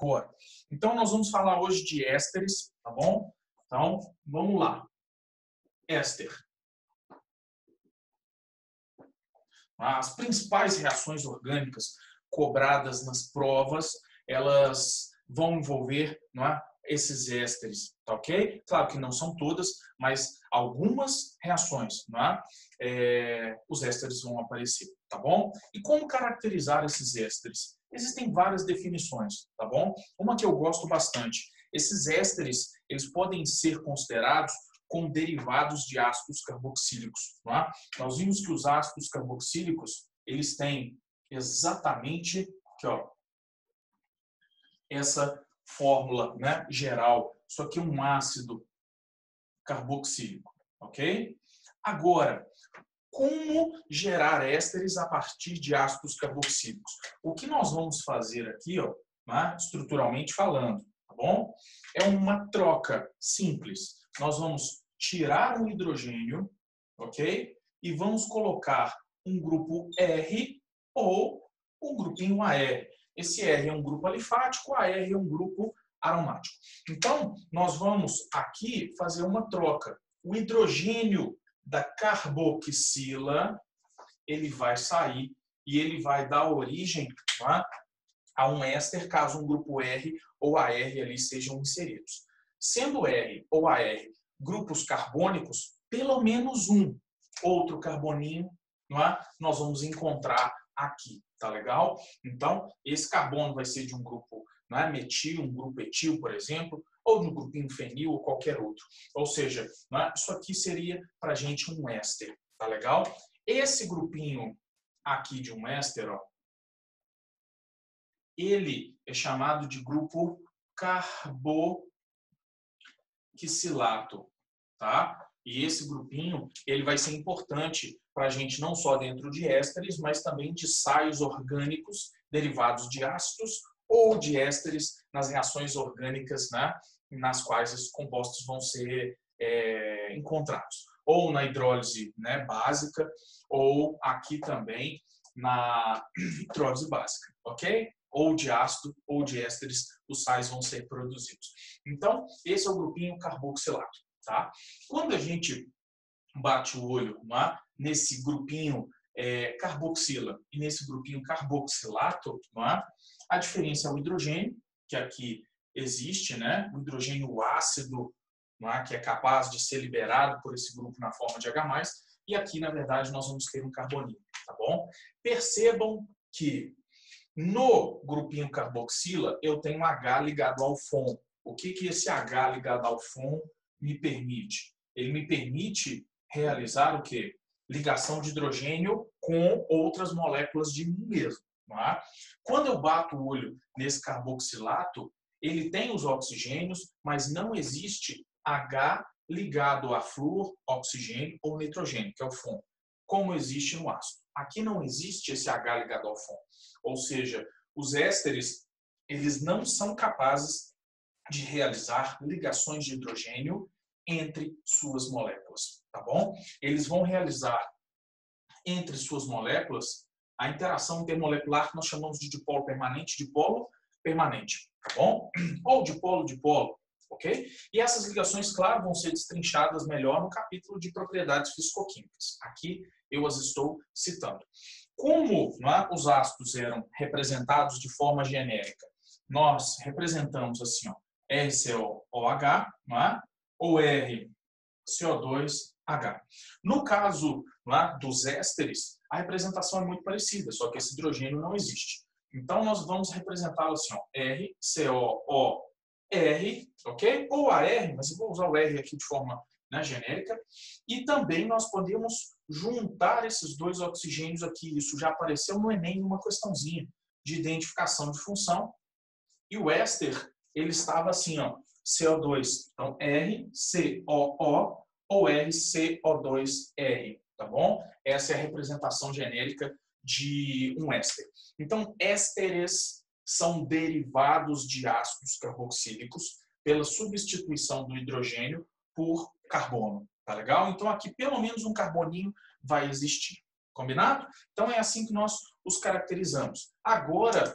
Agora. Então, nós vamos falar hoje de ésteres, tá bom? Então, vamos lá. Éster. As principais reações orgânicas cobradas nas provas, elas vão envolver, não é, esses ésteres, tá ok? Claro que não são todas, mas algumas reações, não é? Os ésteres vão aparecer, tá bom? E como caracterizar esses ésteres? Existem várias definições, tá bom? Uma que eu gosto bastante. Esses ésteres, eles podem ser considerados como derivados de ácidos carboxílicos, não é? Nós vimos que os ácidos carboxílicos, eles têm exatamente aqui, ó, essa fórmula, né, geral. Isso aqui é um ácido carboxílico, ok? Agora, como gerar ésteres a partir de ácidos carboxílicos? O que nós vamos fazer aqui, ó, né, estruturalmente falando, tá bom? É uma troca simples. Nós vamos tirar um hidrogênio, ok? E vamos colocar um grupo R ou um grupinho AR. Esse R é um grupo alifático, AR é um grupo aromático. Então, nós vamos aqui fazer uma troca. O hidrogênio da carboxila, ele vai sair e ele vai dar origem, tá, a um éster, caso um grupo R ou AR ali sejam inseridos. Sendo R ou AR grupos carbônicos, pelo menos um outro carboninho, não é, nós vamos encontrar aqui, tá legal? Então, esse carbono vai ser de um grupo, não é, metil, um grupo etil, por exemplo, ou de um grupinho fenil ou qualquer outro. Ou seja, não é, isso aqui seria para a gente um éster, tá legal? Esse grupinho aqui de um éster, ó, ele é chamado de grupo carboxilato, tá? E esse grupinho, ele vai ser importante para a gente não só dentro de ésteres, mas também de sais orgânicos derivados de ácidos ou de ésteres nas reações orgânicas, né, nas quais esses compostos vão ser encontrados. Ou na hidrólise, né, básica, ou aqui também na hidrólise básica, ok? Ou de ácido ou de ésteres, os sais vão ser produzidos. Então, esse é o grupinho carboxilato, tá? Quando a gente bate o olho, né, nesse grupinho carboxila e nesse grupinho carboxilato, né, a diferença é o hidrogênio, que aqui existe, né, o hidrogênio ácido, né, que é capaz de ser liberado por esse grupo na forma de H+, e aqui, na verdade, nós vamos ter um carboninho, tá bom? Percebam que no grupinho carboxila eu tenho H ligado ao FON. O que esse H ligado ao FON me permite? Ele me permite realizar o quê? Ligação de hidrogênio com outras moléculas de mim mesmo. Não é? Quando eu bato o olho nesse carboxilato, ele tem os oxigênios, mas não existe H ligado a flúor, oxigênio ou nitrogênio, que é o FON, como existe no ácido. Aqui não existe esse H ligado ao FON. Ou seja, os ésteres, eles não são capazes de realizar ligações de hidrogênio entre suas moléculas, tá bom? Eles vão realizar entre suas moléculas a interação intermolecular que nós chamamos de dipolo permanente, tá bom? Ou dipolo, ok? E essas ligações, claro, vão ser destrinchadas melhor no capítulo de propriedades fisicoquímicas. Aqui eu as estou citando. Como, não é, os ácidos eram representados de forma genérica, nós representamos assim, ó, RCOOH, não é? Ou RCO2H. No caso, não é, dos ésteres, a representação é muito parecida, só que esse hidrogênio não existe. Então, nós vamos representá-lo assim, ó, RCOOR, ok? Ou AR, mas eu vou usar o R aqui de forma, né, genérica. E também nós podemos juntar esses dois oxigênios aqui. Isso já apareceu no Enem, uma questãozinha de identificação de função. E o éster, ele estava assim, ó, CO2. Então, RCOO ou RCO2R, tá bom? Essa é a representação genérica de um éster. Então, ésteres são derivados de ácidos carboxílicos pela substituição do hidrogênio por carbono, tá legal? Então, aqui pelo menos um carboninho vai existir, combinado? Então, é assim que nós os caracterizamos. Agora,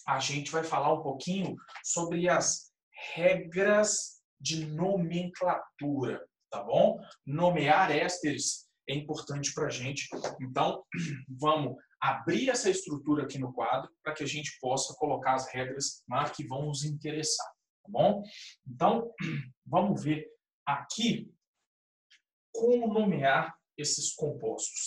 a gente vai falar um pouquinho sobre as regras de nomenclatura, tá bom? Nomear ésteres é importante para a gente. Então, vamos abrir essa estrutura aqui no quadro para que a gente possa colocar as regras que vão nos interessar, tá bom? Então, vamos ver aqui como nomear esses compostos.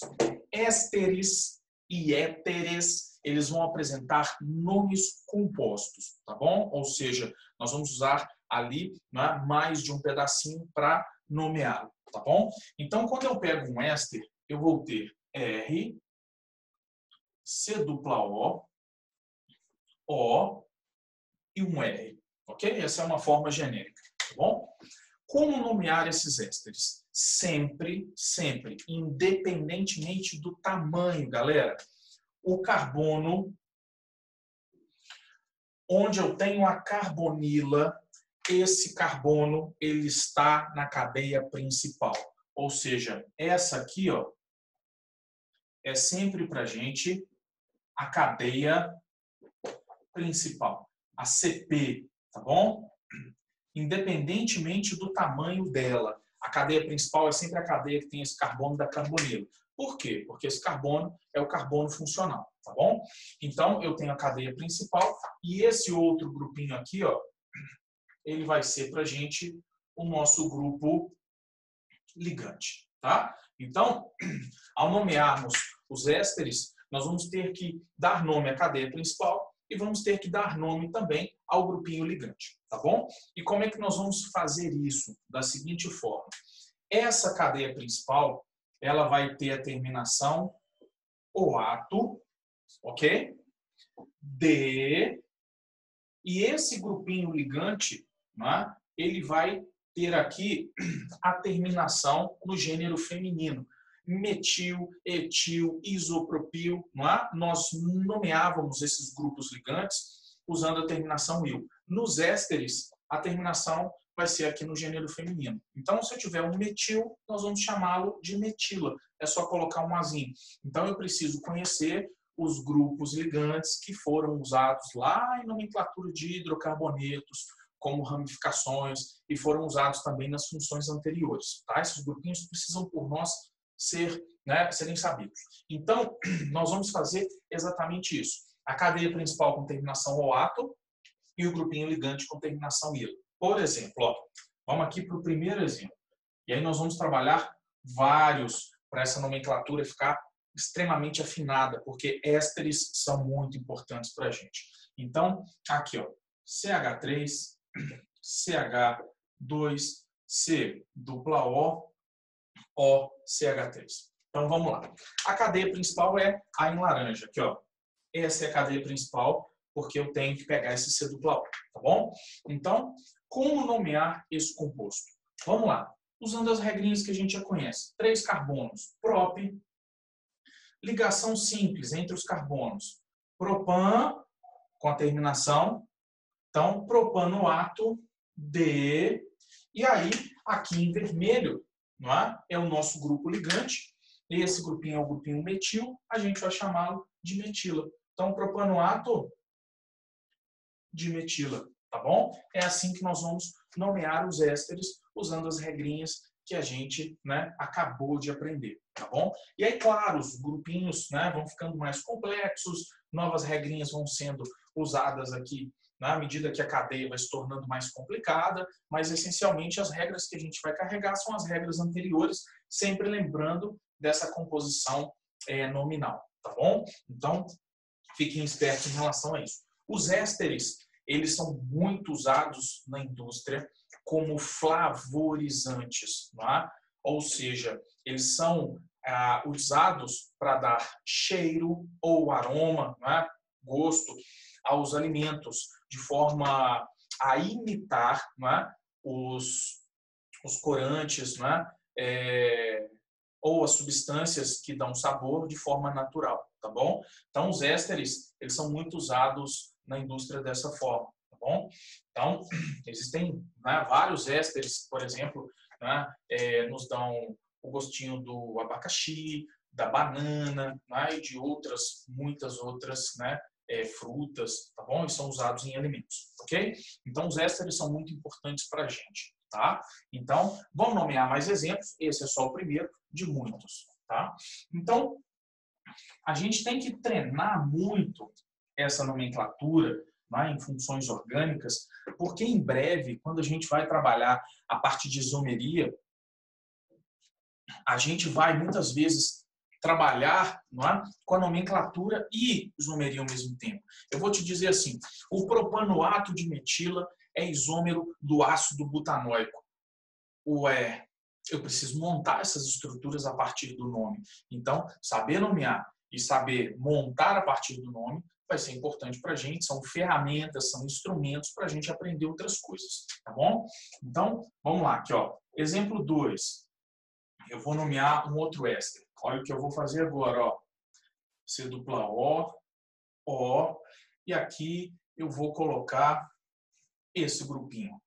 Ésteres e éteres, eles vão apresentar nomes compostos, tá bom? Ou seja, nós vamos usar ali mais de um pedacinho para nomeá-lo, tá bom? Então, quando eu pego um éster, eu vou ter R, C dupla O e um R, ok? Essa é uma forma genérica, tá bom? Como nomear esses ésteres? Sempre, sempre, independentemente do tamanho, galera. O carbono, onde eu tenho a carbonila, esse carbono ele está na cadeia principal. Ou seja, essa aqui ó, é sempre para a gente a cadeia principal, a CP, tá bom? Independentemente do tamanho dela. A cadeia principal é sempre a cadeia que tem esse carbono da carbonila. Por quê? Porque esse carbono é o carbono funcional, tá bom? Então, eu tenho a cadeia principal e esse outro grupinho aqui, ó, ele vai ser para a gente o nosso grupo ligante, tá? Então, ao nomearmos os ésteres, nós vamos ter que dar nome à cadeia principal e vamos ter que dar nome também ao grupinho ligante, tá bom? E como é que nós vamos fazer isso? Da seguinte forma. Essa cadeia principal, ela vai ter a terminação OAto, ok? D, e esse grupinho ligante, né, ele vai ter aqui a terminação no gênero feminino. Metil, etil, isopropil, não é? Nós nomeávamos esses grupos ligantes usando a terminação il. Nos ésteres, a terminação vai ser aqui no gênero feminino. Então, se eu tiver um metil, nós vamos chamá-lo de metila. É só colocar um azinho. Então, eu preciso conhecer os grupos ligantes que foram usados lá em nomenclatura de hidrocarbonetos, como ramificações, e foram usados também nas funções anteriores. Tá? Esses grupinhos precisam, por nós, serem sabidos. Então, nós vamos fazer exatamente isso. A cadeia principal com terminação OAto e o grupinho ligante com terminação ILO. Por exemplo, ó, vamos aqui para o primeiro exemplo. E aí nós vamos trabalhar vários para essa nomenclatura ficar extremamente afinada, porque ésteres são muito importantes para a gente. Então, aqui, ó, CH3, CH2, C dupla O, OCH3. Então, vamos lá. A cadeia principal é a em laranja. Aqui, ó. Essa é a cadeia principal, porque eu tenho que pegar esse C dupla O, tá bom? Então, como nomear esse composto? Vamos lá. Usando as regrinhas que a gente já conhece. 3 carbonos. Prop. Ligação simples entre os carbonos. Propan, com a terminação. Então, propanoato, D. E aí, aqui em vermelho, não é? É o nosso grupo ligante. Esse grupinho é o grupinho metil. A gente vai chamá-lo de metila. Então, propanoato de metila, tá bom? É assim que nós vamos nomear os ésteres usando as regrinhas que a gente acabou de aprender, tá bom? E aí, claro, os grupinhos vão ficando mais complexos, novas regrinhas vão sendo usadas aqui à medida que a cadeia vai se tornando mais complicada, mas essencialmente as regras que a gente vai carregar são as regras anteriores, sempre lembrando dessa composição nominal, tá bom? Então, fiquem espertos em relação a isso. Os ésteres, eles são muito usados na indústria como flavorizantes, não é? Ou seja, eles são usados para dar cheiro ou aroma, não é? Gosto aos alimentos, de forma a imitar não é? os corantes, não é? Ou as substâncias que dão sabor de forma natural, tá bom? Então, os ésteres, eles são muito usados na indústria dessa forma, tá bom? Então, existem vários ésteres, por exemplo, nos dão o gostinho do abacaxi, da banana, e de muitas outras frutas, tá bom? E são usados em alimentos, ok? Então, os ésteres são muito importantes para a gente, tá? Então, vamos nomear mais exemplos. Esse é só o primeiro de muitos, tá? Então, a gente tem que treinar muito essa nomenclatura, né, em funções orgânicas, porque em breve, quando a gente vai trabalhar a parte de isomeria, a gente vai muitas vezes trabalhar, não é, com a nomenclatura e isomeria ao mesmo tempo. Eu vou te dizer assim, o propanoato de metila é isômero do ácido butanóico. Eu preciso montar essas estruturas a partir do nome. Então, saber nomear e saber montar a partir do nome vai ser importante para a gente. São ferramentas, são instrumentos para a gente aprender outras coisas, tá bom? Então, vamos lá, aqui, ó. Exemplo 2. Eu vou nomear um outro éster. Olha o que eu vou fazer agora, ó. C-O, O, e aqui eu vou colocar esse grupinho.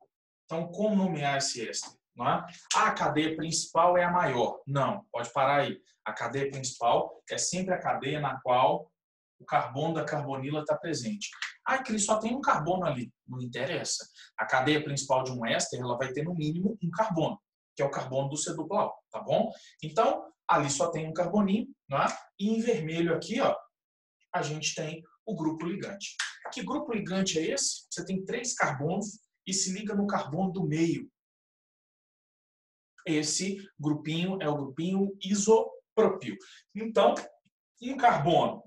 Então, como nomear esse éster? Não é? A cadeia principal é a maior. Não, pode parar aí. A cadeia principal é sempre a cadeia na qual o carbono da carbonila está presente. Ah, Cris, só tem um carbono ali. Não interessa. A cadeia principal de um éster ela vai ter no mínimo um carbono, que é o carbono do C-O, tá bom? Então, ali só tem um carboninho, não é? E em vermelho aqui, ó, a gente tem o grupo ligante. Que grupo ligante é esse? Você tem 3 carbonos e se liga no carbono do meio. Esse grupinho é o grupinho isopropil. Então, um carbono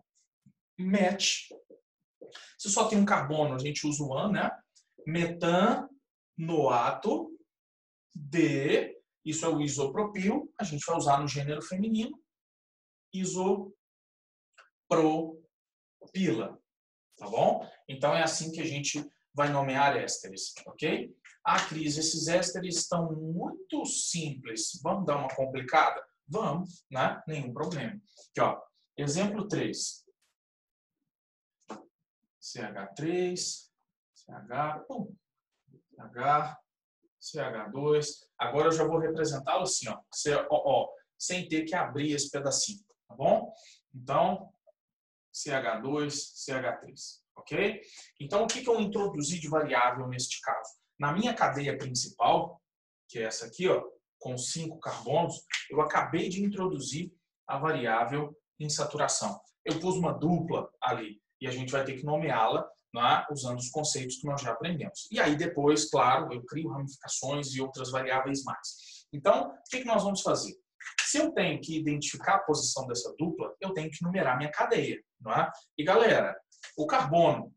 met. Se só tem um carbono, a gente usa o an, né? Metanoato de, isso é o isopropil, a gente vai usar no gênero feminino, isopropila, tá bom? Então é assim que a gente vai nomear ésteres, ok? Ah, Cris, esses ésteres estão muito simples. Vamos dar uma complicada? Vamos, né? Nenhum problema. Aqui, ó. Exemplo 3. CH3, CH, CH, CH2. Agora eu já vou representá-lo assim, ó, COO, sem ter que abrir esse pedacinho, tá bom? Então, CH2, CH3, ok? Então, o que eu introduzi de variável neste caso? Na minha cadeia principal, que é essa aqui, ó, com 5 carbonos, eu acabei de introduzir a variável insaturação. Eu pus uma dupla ali e a gente vai ter que nomeá-la, né, usando os conceitos que nós já aprendemos. E aí depois, claro, eu crio ramificações e outras variáveis mais. Então, o que nós vamos fazer? Se eu tenho que identificar a posição dessa dupla, eu tenho que numerar minha cadeia, não é? E galera, o carbono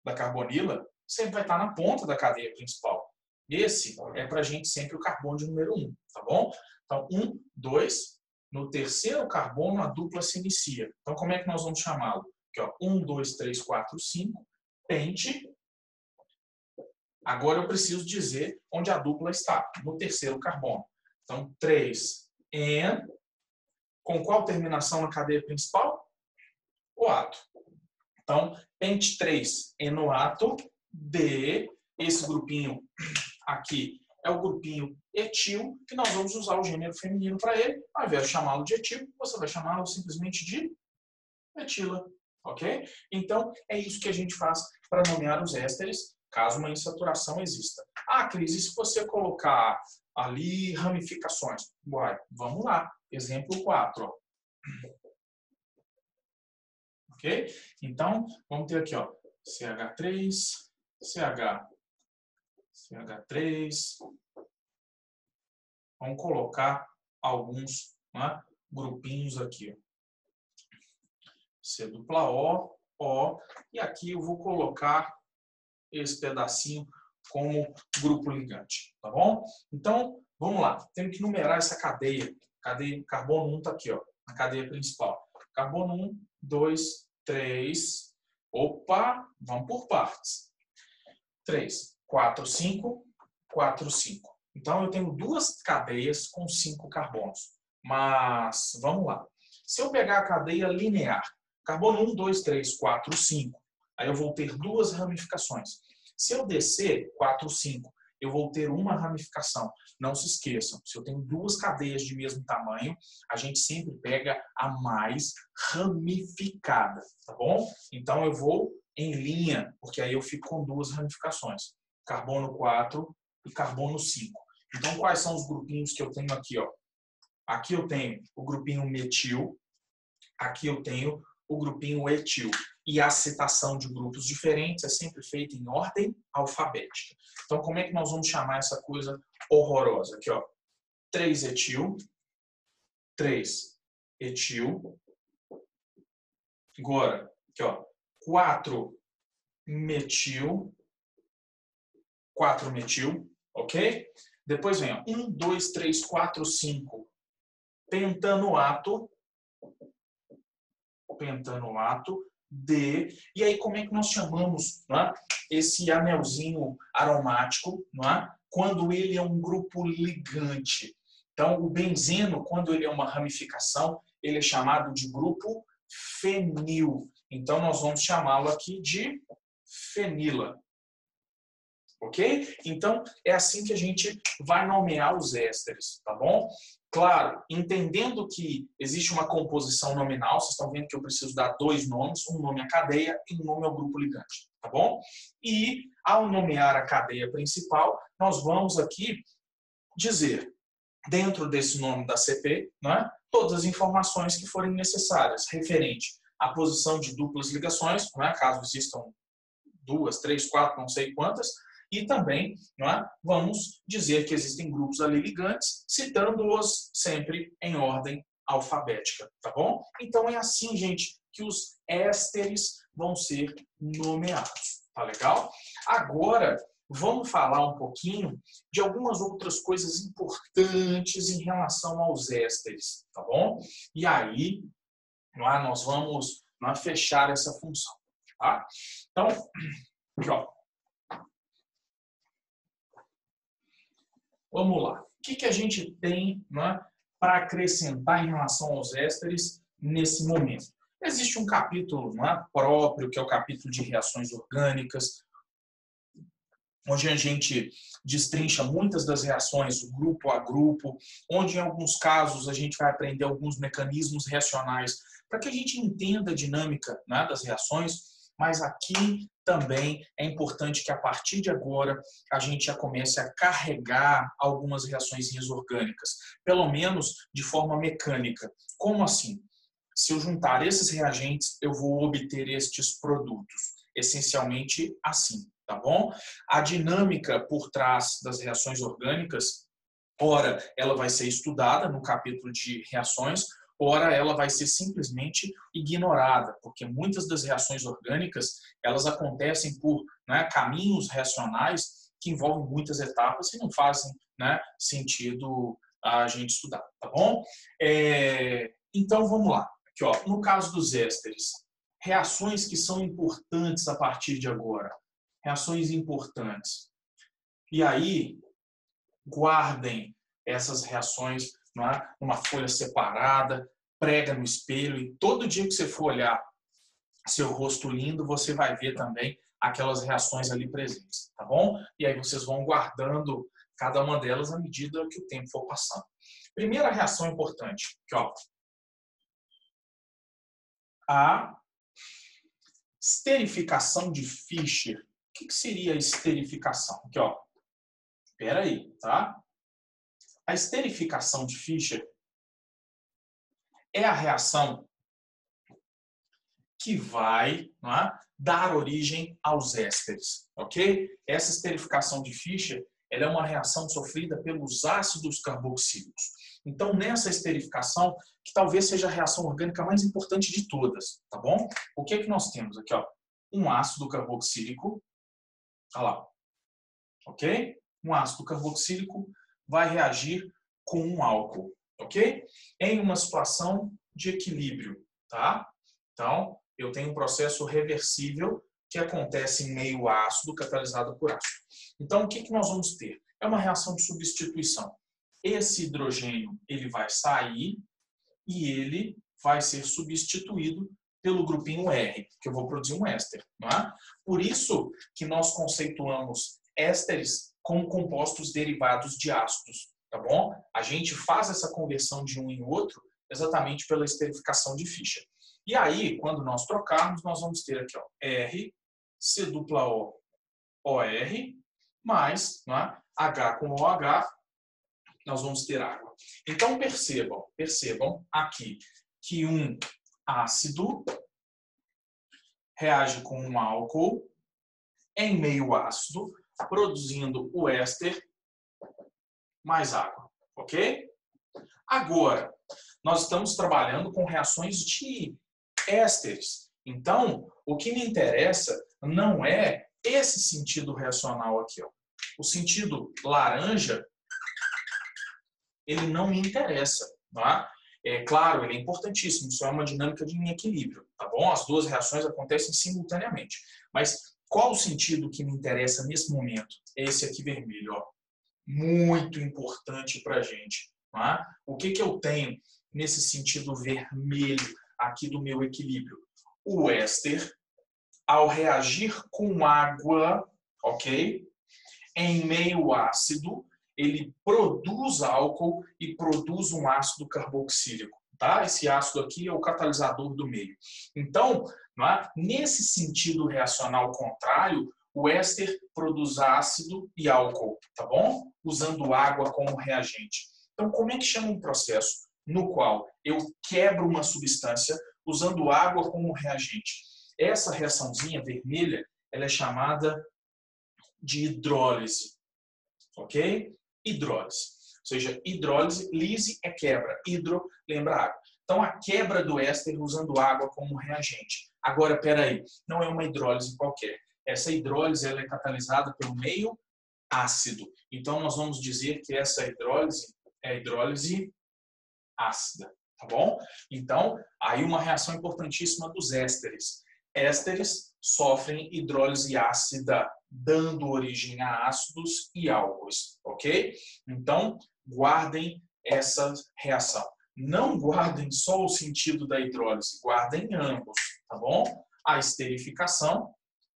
da carbonila sempre vai estar na ponta da cadeia principal. Esse é para a gente sempre o carbono de número 1, tá bom? Então, 1, 2, no terceiro carbono a dupla se inicia. Então, como é que nós vamos chamá-lo? Aqui, ó, 1, 2, 3, 4, 5, pente. Agora eu preciso dizer onde a dupla está, no terceiro carbono. Então, 3, N, com qual terminação na cadeia principal? O ato. Então, pente 3, enoato, D, esse grupinho aqui é o grupinho etil, que nós vamos usar o gênero feminino para ele. Ao invés de chamá-lo de etil, você vai chamá-lo simplesmente de etila, ok? Então, é isso que a gente faz para nomear os ésteres, caso uma insaturação exista. Ah, Cris, e se você colocar ali ramificações? Uai, vamos lá. Exemplo 4, ó. Ok? Então, vamos ter aqui, ó, CH3, CH3. Vamos colocar alguns, né, grupinhos aqui. C-O, O. E aqui eu vou colocar esse pedacinho como grupo ligante, tá bom? Então, vamos lá. Temos que numerar essa cadeia. Cadeia carbono 1 está aqui, ó, na cadeia principal. Carbono 1, 2, 3. Opa, vamos por partes. 3, 4, 5, 4, 5. Então, eu tenho 2 cadeias com 5 carbonos. Mas, vamos lá. Se eu pegar a cadeia linear, carbono 1, 2, 3, 4, 5, aí eu vou ter 2 ramificações. Se eu descer 4, 5 eu vou ter uma ramificação. Não se esqueçam, se eu tenho duas cadeias de mesmo tamanho, a gente sempre pega a mais ramificada, tá bom? Então eu vou em linha, porque aí eu fico com duas ramificações. Carbono 4 e carbono 5. Então quais são os grupinhos que eu tenho aqui, ó? Aqui eu tenho o grupinho metil, aqui eu tenho o grupinho etil. E a citação de grupos diferentes é sempre feita em ordem alfabética. Então, como é que nós vamos chamar essa coisa horrorosa? Aqui, ó, 3-etil, 3-etil. Agora, aqui, ó, 4-metil, 4-metil, ok? Depois vem, ó, 1, 2, 3, 4, 5, pentanoato, pentanoato, D. E aí, como é que nós chamamos, né, esse anelzinho aromático, né, quando ele é um grupo ligante? Então, o benzeno, quando ele é uma ramificação, ele é chamado de grupo fenil. Então, nós vamos chamá-lo aqui de fenila. Ok? Então, é assim que a gente vai nomear os ésteres, tá bom? Claro, entendendo que existe uma composição nominal, vocês estão vendo que eu preciso dar dois nomes, um nome à cadeia e um nome ao grupo ligante, tá bom? E, ao nomear a cadeia principal, nós vamos aqui dizer, dentro desse nome da CP, né, todas as informações que forem necessárias, referente à posição de duplas ligações, né, caso existam 2, 3, 4, não sei quantas, e também, não é, vamos dizer que existem grupos ali ligantes, citando-os sempre em ordem alfabética, tá bom? Então é assim, gente, que os ésteres vão ser nomeados, tá legal? Agora, vamos falar um pouquinho de algumas outras coisas importantes em relação aos ésteres, tá bom? E aí, não é, nós vamos fechar essa função, tá? Então, aqui, ó. Vamos lá. O que a gente tem, né, para acrescentar em relação aos ésteres nesse momento? Existe um capítulo, né, próprio, que é o capítulo de reações orgânicas, onde a gente destrincha muitas das reações grupo a grupo, onde em alguns casos a gente vai aprender alguns mecanismos reacionais para que a gente entenda a dinâmica, né, das reações, mas aqui também é importante que a partir de agora a gente já comece a carregar algumas reações orgânicas, pelo menos de forma mecânica. Como assim? Se eu juntar esses reagentes, eu vou obter estes produtos. Essencialmente assim, tá bom? A dinâmica por trás das reações orgânicas, ora, ela vai ser estudada no capítulo de reações, ora ela vai ser simplesmente ignorada, porque muitas das reações orgânicas, elas acontecem por, né, caminhos reacionais que envolvem muitas etapas e não fazem, né, sentido a gente estudar, tá bom? Então, vamos lá. Aqui, ó, no caso dos ésteres, reações que são importantes a partir de agora. Reações importantes. E aí, guardem essas reações numa folha separada, prega no espelho e todo dia que você for olhar seu rosto lindo, você vai ver também aquelas reações ali presentes, tá bom? E aí vocês vão guardando cada uma delas à medida que o tempo for passando. Primeira reação importante, aqui, ó. A esterificação de Fischer. O que seria a esterificação? Aqui, ó. Espera aí, tá? A esterificação de Fischer é a reação que vai, não é, dar origem aos ésteres, ok? Essa esterificação de Fischer, ela é uma reação sofrida pelos ácidos carboxílicos. Então, nessa esterificação, que talvez seja a reação orgânica mais importante de todas, tá bom? O que nós temos aqui, ó? Um ácido carboxílico, olha lá, ok? Um ácido carboxílico vai reagir com um álcool, ok? Em uma situação de equilíbrio, tá? Então, eu tenho um processo reversível que acontece em meio ácido catalisado por ácido. Então, o que nós vamos ter? É uma reação de substituição. Esse hidrogênio, ele vai sair e ele vai ser substituído pelo grupinho R, que eu vou produzir um éster, não é? Por isso que nós conceituamos ésteres como compostos derivados de ácidos, tá bom? A gente faz essa conversão de um em outro exatamente pela esterificação de Fischer. E aí, quando nós trocarmos, nós vamos ter aqui, ó, R, C dupla O, OR, mais, né, H com OH, nós vamos ter água. Então, percebam aqui que um ácido reage com um álcool em meio ácido, produzindo o éster mais água, ok? Agora, nós estamos trabalhando com reações de ésteres. Então, o que me interessa não é esse sentido reacional aqui, ó. O sentido laranja, ele não me interessa, tá? É claro, ele é importantíssimo, isso é uma dinâmica de equilíbrio, tá bom? As duas reações acontecem simultaneamente. Mas qual o sentido que me interessa nesse momento? Esse aqui vermelho, ó. Muito importante para a gente, tá? O que eu tenho nesse sentido vermelho aqui do meu equilíbrio? O éster, ao reagir com água, ok? Em meio ácido, ele produz álcool e produz um ácido carboxílico. Tá? Esse ácido aqui é o catalisador do meio. Então, nesse sentido reacional contrário, o éster produz ácido e álcool, tá bom? Usando água como reagente. Então, como é que chama um processo no qual eu quebro uma substância usando água como reagente? Essa reaçãozinha vermelha, ela é chamada de hidrólise, ok? Hidrólise. Ou seja, hidrólise, lise é quebra, hidro lembra água. Então, a quebra do éster usando água como reagente. Agora, espera aí, não é uma hidrólise qualquer. Essa hidrólise ela é catalisada pelo meio ácido. Então, nós vamos dizer que essa hidrólise é a hidrólise ácida, tá bom? Então, aí uma reação importantíssima dos ésteres. Ésteres sofrem hidrólise ácida, dando origem a ácidos e álcoois, ok? Então, guardem essa reação. Não guardem só o sentido da hidrólise, guardem ambos, tá bom? A esterificação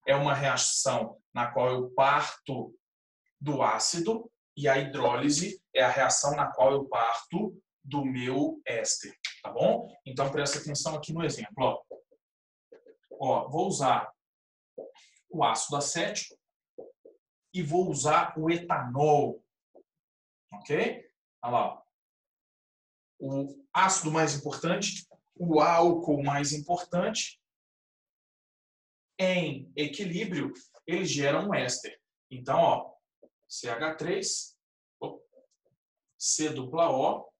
é uma reação na qual eu parto do ácido e a hidrólise é a reação na qual eu parto do meu éster, tá bom? Então, presta atenção aqui no exemplo, ó. Ó, vou usar o ácido acético e vou usar o etanol, ok? Olha lá, o ácido mais importante, o álcool mais importante, em equilíbrio, eles geram um éster. Então, ó, CH3, C dupla O,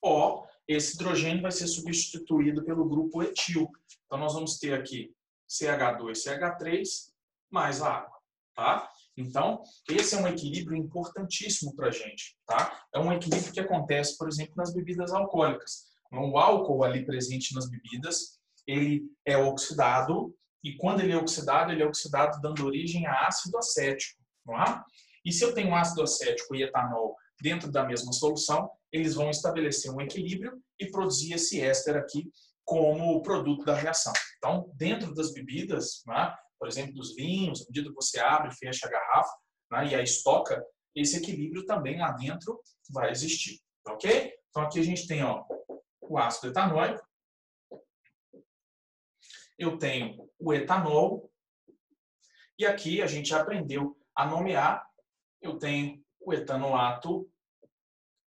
O, esse hidrogênio vai ser substituído pelo grupo etil. Então, nós vamos ter aqui CH2, CH3, mais a água, tá? Então, esse é um equilíbrio importantíssimo para a gente, tá? É um equilíbrio que acontece, por exemplo, nas bebidas alcoólicas. O álcool ali presente nas bebidas, ele é oxidado, e quando ele é oxidado dando origem a ácido acético, não é? E se eu tenho ácido acético e etanol dentro da mesma solução, eles vão estabelecer um equilíbrio e produzir esse éster aqui como produto da reação. Então, dentro das bebidas, né, por exemplo, dos vinhos, à medida que você abre e fecha a garrafa, né, e a estoca, esse equilíbrio também lá dentro vai existir, ok? Então, aqui a gente tem, ó, o ácido etanóico, eu tenho o etanol, e aqui a gente aprendeu a nomear, eu tenho o etanolato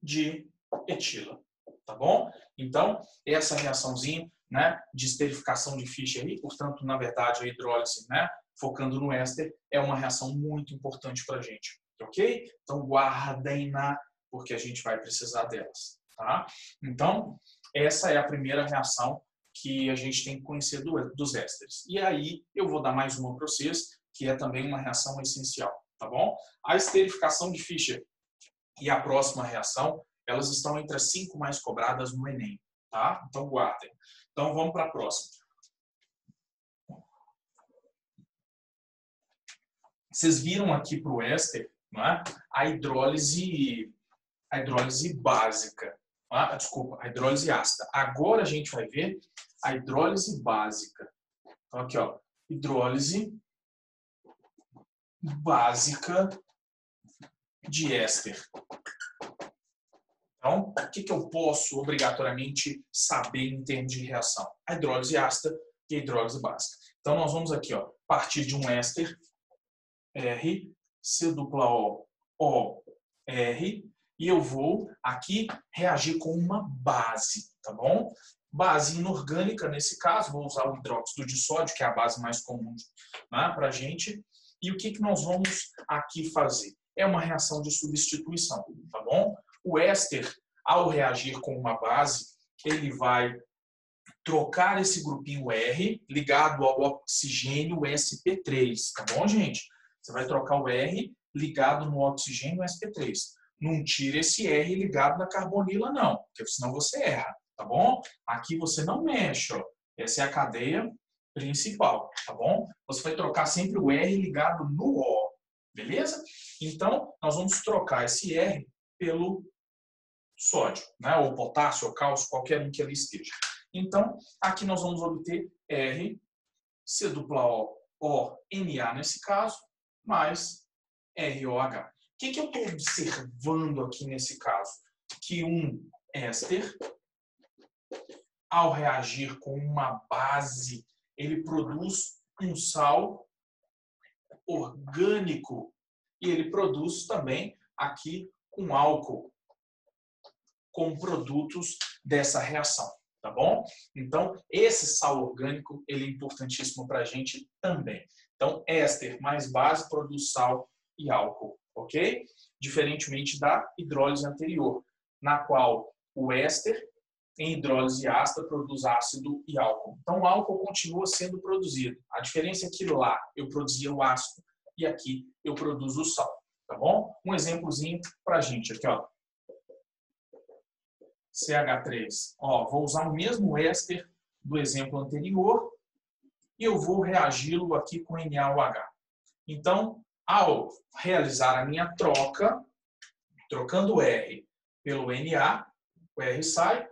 de etila, tá bom? Então, essa reaçãozinha, né, de esterificação de Fischer aí, portanto, na verdade, a hidrólise, né, focando no éster, é uma reação muito importante para a gente, ok? Então, guardem-na, porque a gente vai precisar delas, tá? Então, essa é a primeira reação que a gente tem que conhecer dos ésteres. E aí, eu vou dar mais uma para vocês, que é também uma reação essencial, tá bom? A esterificação de Fischer e a próxima reação, elas estão entre as 5 mais cobradas no Enem, tá? Então, guardem. Então, vamos para a próxima. Vocês viram aqui para o éster, não é? A hidrólise básica. Desculpa, a hidrólise ácida. Agora a gente vai ver a hidrólise básica. Então, aqui, ó, hidrólise básica de éster. Então, o que eu posso obrigatoriamente saber em termos de reação? A hidrólise ácida e a hidrólise básica. Então, nós vamos aqui, ó, partir de um éster, R, C-O, O, R, e eu vou aqui reagir com uma base, tá bom? Base inorgânica, nesse caso, vou usar o hidróxido de sódio, que é a base mais comum, né, para a gente. E o que nós vamos aqui fazer? É uma reação de substituição, tá bom? O éster, ao reagir com uma base, ele vai trocar esse grupinho R ligado ao oxigênio sp3, tá bom, gente? Você vai trocar o R ligado no oxigênio sp3. Não tira esse R ligado na carbonila, não, porque senão você erra, tá bom? Aqui você não mexe, ó. Essa é a cadeia principal, tá bom? Você vai trocar sempre o R ligado no O, beleza? Então, nós vamos trocar esse R pelo sódio, né? Ou potássio, ou cálcio, qualquer um que ali esteja. Então, aqui nós vamos obter R, C-O, Na nesse caso, mais ROH. O que eu estou observando aqui nesse caso? Que um éster, ao reagir com uma base, ele produz um sal orgânico e ele produz também aqui um álcool com produtos dessa reação, tá bom? Então, esse sal orgânico, ele é importantíssimo para a gente também. Então, éster mais base produz sal e álcool, ok? Diferentemente da hidrólise anterior, na qual o éster, em hidrólise ácida, produz ácido e álcool. Então, o álcool continua sendo produzido. A diferença é que lá eu produzia o ácido e aqui eu produzo o sal, tá bom? Um exemplozinho para a gente aqui, ó. CH3. Ó, vou usar o mesmo éster do exemplo anterior e eu vou reagi-lo aqui com NaOH. Então, ao realizar a minha troca, trocando o R pelo Na, o R sai,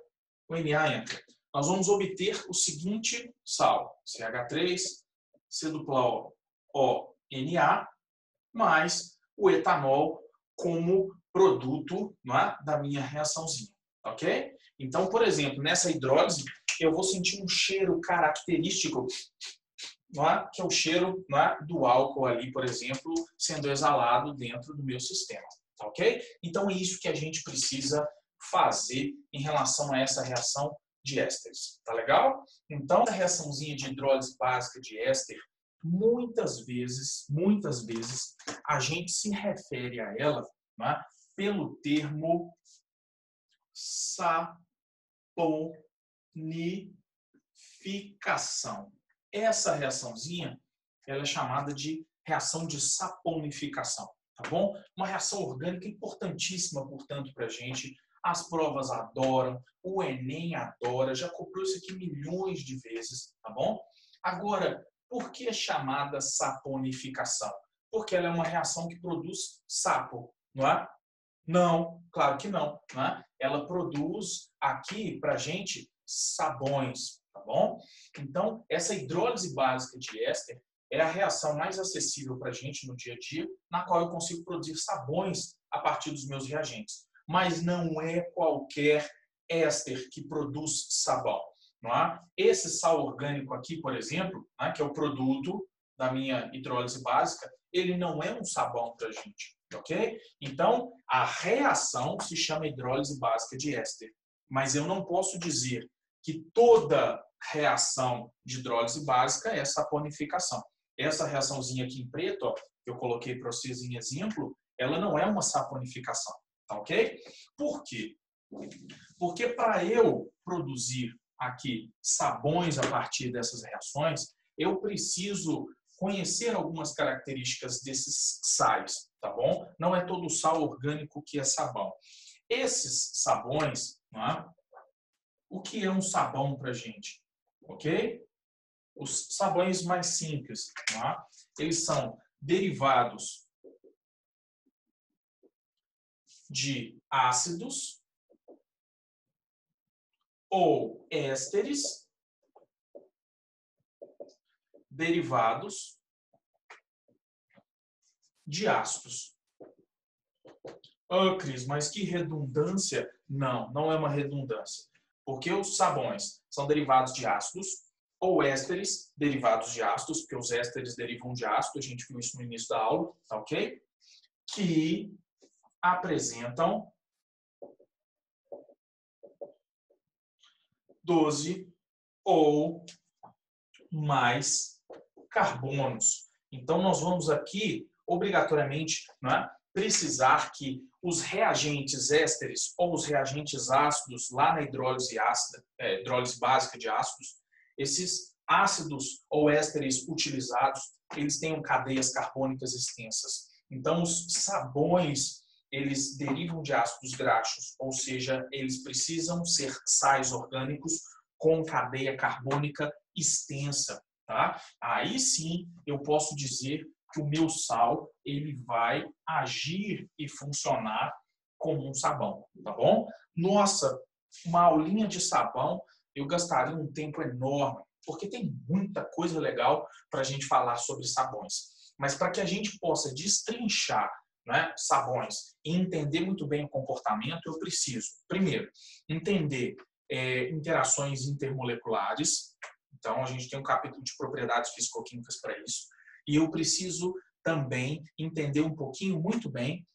o Na entra. Nós vamos obter o seguinte sal, CH3, C-O, Na, mais o etanol como produto, não é, da minha reaçãozinha. Ok? Então, por exemplo, nessa hidrólise, eu vou sentir um cheiro característico, não é? Que é o cheiro, não é, do álcool ali, por exemplo, sendo exalado dentro do meu sistema. Ok? Então, é isso que a gente precisa fazer em relação a essa reação de ésteres. Tá legal? Então, a reaçãozinha de hidrólise básica de éster, muitas vezes, a gente se refere a ela, não é, pelo termo saponificação. Essa reaçãozinha, ela é chamada de reação de saponificação, tá bom? Uma reação orgânica importantíssima, portanto, para a gente. As provas adoram, o Enem adora, já cobrou isso aqui milhões de vezes, tá bom? Agora, por que é chamada saponificação? Porque ela é uma reação que produz sapo, não é? Não, claro que não, né? Ela produz aqui para a gente sabões, tá bom? Então, essa hidrólise básica de éster é a reação mais acessível para a gente no dia a dia, na qual eu consigo produzir sabões a partir dos meus reagentes. Mas não é qualquer éster que produz sabão, não é? Esse sal orgânico aqui, por exemplo, né, que é o produto da minha hidrólise básica, ele não é um sabão para a gente. Ok? Então, a reação se chama hidrólise básica de éster. Mas eu não posso dizer que toda reação de hidrólise básica é saponificação. Essa reaçãozinha aqui em preto, ó, que eu coloquei para vocês em exemplo, ela não é uma saponificação. Tá ok? Por quê? Porque para eu produzir aqui sabões a partir dessas reações, eu preciso conhecer algumas características desses sais, tá bom? Não é todo sal orgânico que é sabão. Esses sabões, né? O que é um sabão para a gente? Ok? Os sabões mais simples, né? Eles são derivados de ácidos ou ésteres derivados de ácidos. Ah, Cris, mas que redundância? Não, não é uma redundância. Porque os sabões são derivados de ácidos ou ésteres derivados de ácidos, porque os ésteres derivam de ácido, a gente viu isso no início da aula, tá ok? Que apresentam 12 ou mais carbonos. Então, nós vamos aqui, obrigatoriamente, né, precisar que os reagentes ésteres ou os reagentes ácidos, lá na hidrólise ácida, hidrólise básica de ácidos, esses ácidos ou ésteres utilizados, eles tenham cadeias carbônicas extensas. Então, os sabões, eles derivam de ácidos graxos, ou seja, eles precisam ser sais orgânicos com cadeia carbônica extensa, tá? Aí sim eu posso dizer que o meu sal ele vai agir e funcionar como um sabão, tá bom? Nossa, uma aulinha de sabão eu gastaria um tempo enorme, porque tem muita coisa legal para a gente falar sobre sabões. Mas para que a gente possa destrinchar, né, sabões e entender muito bem o comportamento, eu preciso, primeiro, entender interações intermoleculares. Então, a gente tem um capítulo de propriedades físico-químicas para isso. E eu preciso também entender um pouquinho, muito bem,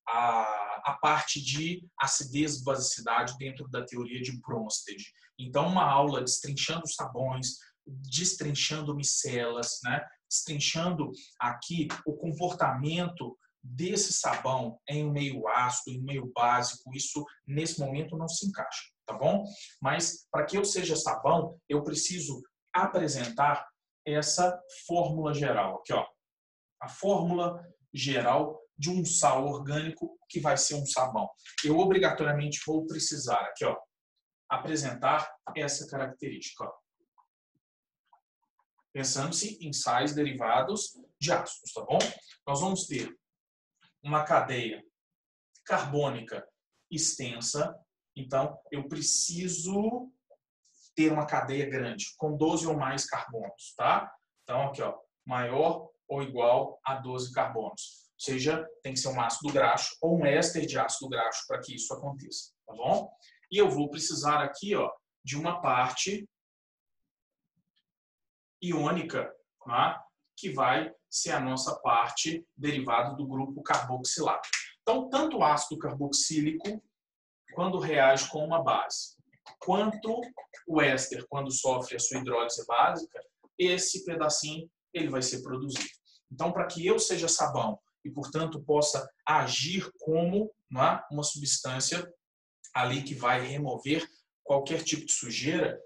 a parte de acidez e basicidade dentro da teoria de Bronsted. Então, uma aula destrinchando sabões, destrinchando micelas, né? Destrinchando aqui o comportamento desse sabão em um meio ácido, em um meio básico, isso nesse momento não se encaixa, tá bom? Mas para que eu seja sabão, eu preciso apresentar essa fórmula geral aqui, ó. A fórmula geral de um sal orgânico que vai ser um sabão. Eu obrigatoriamente vou precisar aqui, ó, apresentar essa característica, ó. Pensando-se em sais derivados de ácidos, tá bom? Nós vamos ter uma cadeia carbônica extensa, então eu preciso ter uma cadeia grande, com 12 ou mais carbonos, tá? Então aqui, ó, maior ou igual a 12 carbonos. Ou seja, tem que ser um ácido graxo ou um éster de ácido graxo para que isso aconteça, tá bom? E eu vou precisar aqui, ó, de uma parte iônica, tá? Que vai ser a nossa parte derivada do grupo carboxilato. Então, tanto o ácido carboxílico, quando reage com uma base, quanto o éster, quando sofre a sua hidrólise básica, esse pedacinho ele vai ser produzido. Então, para que eu seja sabão e, portanto, possa agir como uma substância ali que vai remover qualquer tipo de sujeira,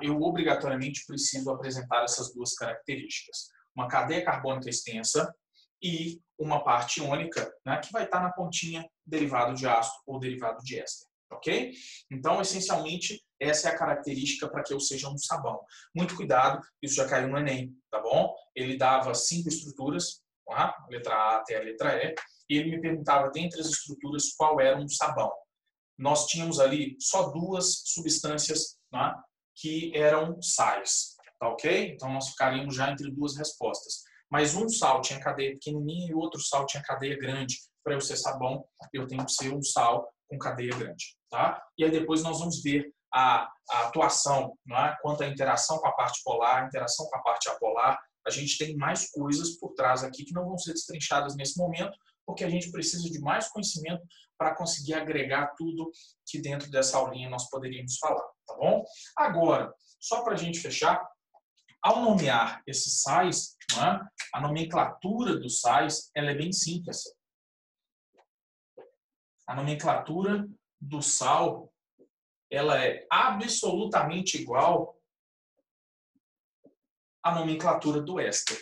eu obrigatoriamente preciso apresentar essas duas características. Uma cadeia carbônica extensa e uma parte iônica, que vai estar na pontinha derivado de ácido ou derivado de éster. Ok? Então, essencialmente, essa é a característica para que eu seja um sabão. Muito cuidado, isso já caiu no Enem, tá bom? Ele dava 5 estruturas, letra A até a letra E, e ele me perguntava, dentre as estruturas, qual era um sabão. Nós tínhamos ali só 2 substâncias que eram sais, tá ok? Então, nós ficaríamos já entre 2 respostas. Mas um sal tinha cadeia pequenininha e o outro sal tinha cadeia grande. Para eu ser sabão, eu tenho que ser um sal com cadeia grande, tá? E aí depois nós vamos ver a atuação, quanto à interação com a parte polar, interação com a parte apolar. A gente tem mais coisas por trás aqui que não vão ser destrinchadas nesse momento, porque a gente precisa de mais conhecimento para conseguir agregar tudo que dentro dessa aulinha nós poderíamos falar, tá bom? Agora, só para a gente fechar, ao nomear esses sais, a nomenclatura dos sais ela é bem simples. A nomenclatura do sal ela é absolutamente igual à nomenclatura do éster,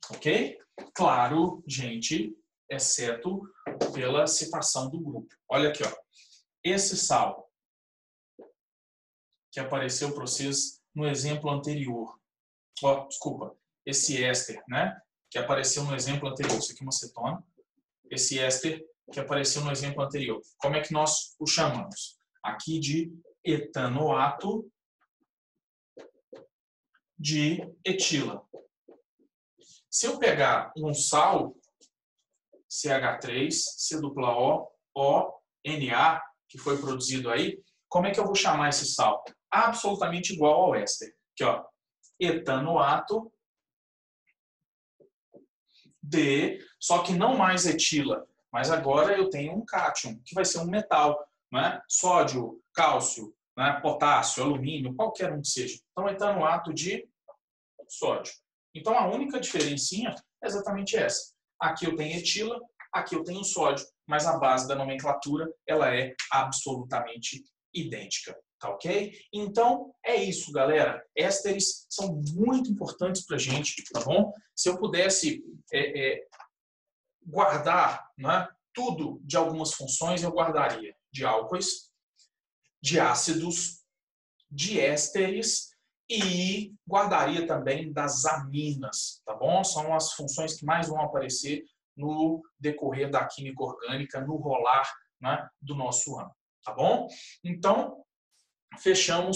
ok? Claro, gente, exceto pela citação do grupo. Olha aqui, ó. Esse sal que apareceu para vocês no exemplo anterior, desculpa, esse éster, que apareceu no exemplo anterior, isso aqui é uma cetona, esse éster que apareceu no exemplo anterior. Como é que nós o chamamos? Aqui de etanoato de etila. Se eu pegar um sal, CH3, C-O-O, O-Na, que foi produzido aí. Como é que eu vou chamar esse sal? Absolutamente igual ao éster. Aqui, ó, etanoato de, só que não mais etila, mas agora eu tenho um cátion, que vai ser um metal, né? Sódio, cálcio, né? Potássio, alumínio, qualquer um que seja. Então, etanoato de sódio. Então, a única diferencinha é exatamente essa. Aqui eu tenho etila, aqui eu tenho sódio, mas a base da nomenclatura ela é absolutamente idêntica. Tá ok? Então, é isso, galera. Ésteres são muito importantes para a gente, tá bom? Se eu pudesse guardar, né, tudo de algumas funções, eu guardaria de álcoois, de ácidos, de ésteres e guardaria também das aminas, tá bom? São as funções que mais vão aparecer no decorrer da química orgânica, no rolar, né, do nosso ano, tá bom? Então, fechamos